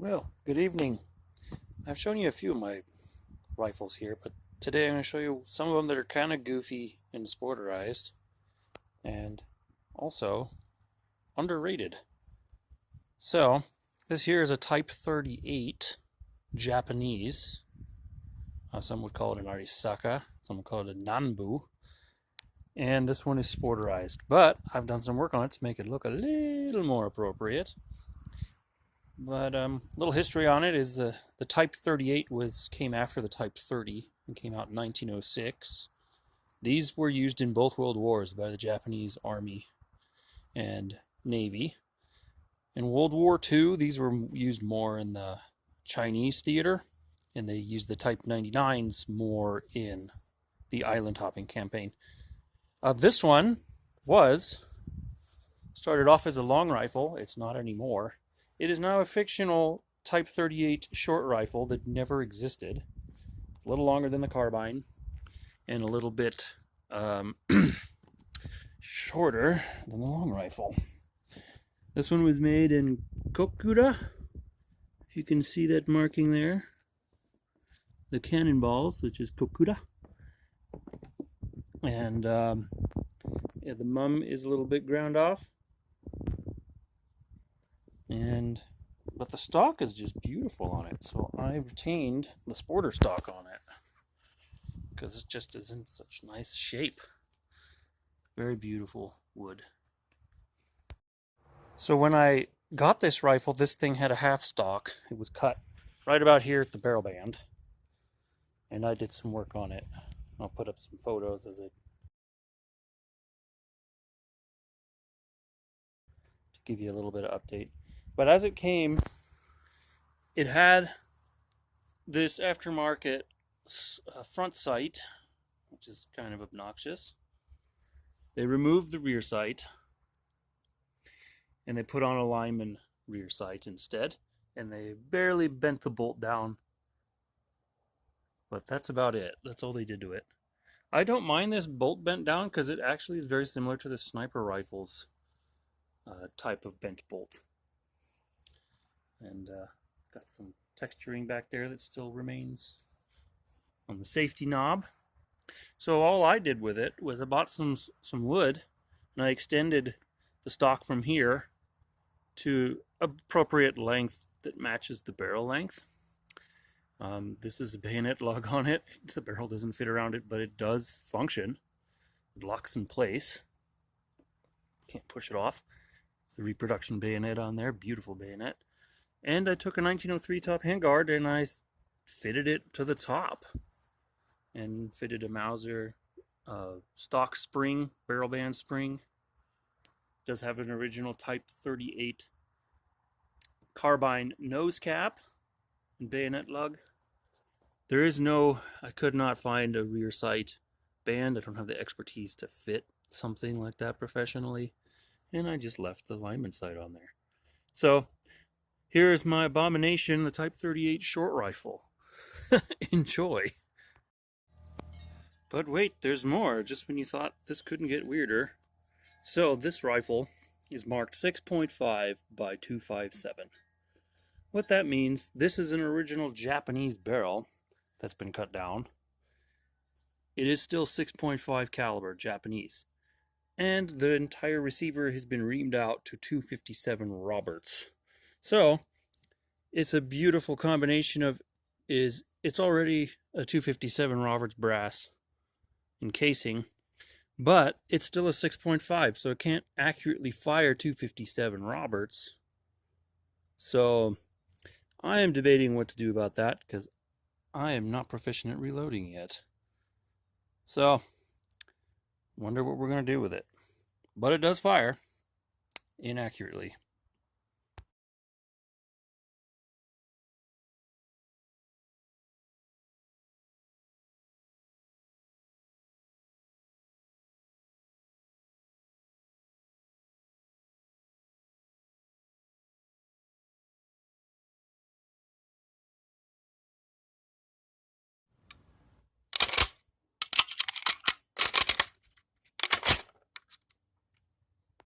Well, good evening. I've shown you a few of my rifles here, but today I'm going to show you some of them that are kind of goofy and sporterized and also underrated. So, this here is a Type 38 Japanese. Some would call it an Arisaka, some would call it a Nanbu. And this one is sporterized, but I've done some work on it to make it look a little more appropriate. But little history on it is the Type 38 came after the Type 30 and came out in 1906. These were used in both World Wars by the Japanese Army and Navy. In World War II, these were used more in the Chinese theater, and they used the Type 99s more in the island hopping campaign. This one started off as a long rifle. It's not anymore. It is now a fictional Type 38 short rifle that never existed. It's a little longer than the carbine and a little bit shorter than the long rifle. This one was made in Kokura. If you can see that marking there. The cannonballs, which is Kokura. And yeah, the mum is a little bit ground off. But the stock is just beautiful on it, so I retained the sporter stock on it because it just is in such nice shape. Very beautiful wood. So when I got this rifle, this thing had a half stock. It was cut right about here at the barrel band, and I did some work on it. I'll put up some photos to give you a little bit of update. But as it came, it had this aftermarket front sight, which is kind of obnoxious. They removed the rear sight, and they put on a Lyman rear sight instead, and they barely bent the bolt down. But that's about it. That's all they did to it. I don't mind this bolt bent down because it actually is very similar to the sniper rifle's type of bent bolt. And got some texturing back there that still remains on the safety knob. So all I did with it was I bought some wood, and I extended the stock from here to appropriate length that matches the barrel length. This is a bayonet lug on it. The barrel doesn't fit around it, but it does function. It locks in place. Can't push it off. The reproduction bayonet on there, beautiful bayonet. And I took a 1903 top handguard and I fitted it to the top and fitted a Mauser stock spring, barrel band spring. It does have an original Type 38 carbine nose cap and bayonet lug. There is I could not find a rear sight band. I don't have the expertise to fit something like that professionally. And I just left the Lyman sight on there. So here is my abomination, the Type 38 short rifle. Enjoy. But wait, there's more, just when you thought this couldn't get weirder. So this rifle is marked 6.5 by 257. What that means, this is an original Japanese barrel that's been cut down. It is still 6.5 caliber Japanese. And the entire receiver has been reamed out to 257 Roberts. So it's a beautiful combination of it's already a 257 Roberts brass encasing, but it's still a 6.5, so it can't accurately fire 257 Roberts. So I am debating what to do about that because I am not proficient at reloading yet. So wonder what we're going to do with it. But it does fire inaccurately.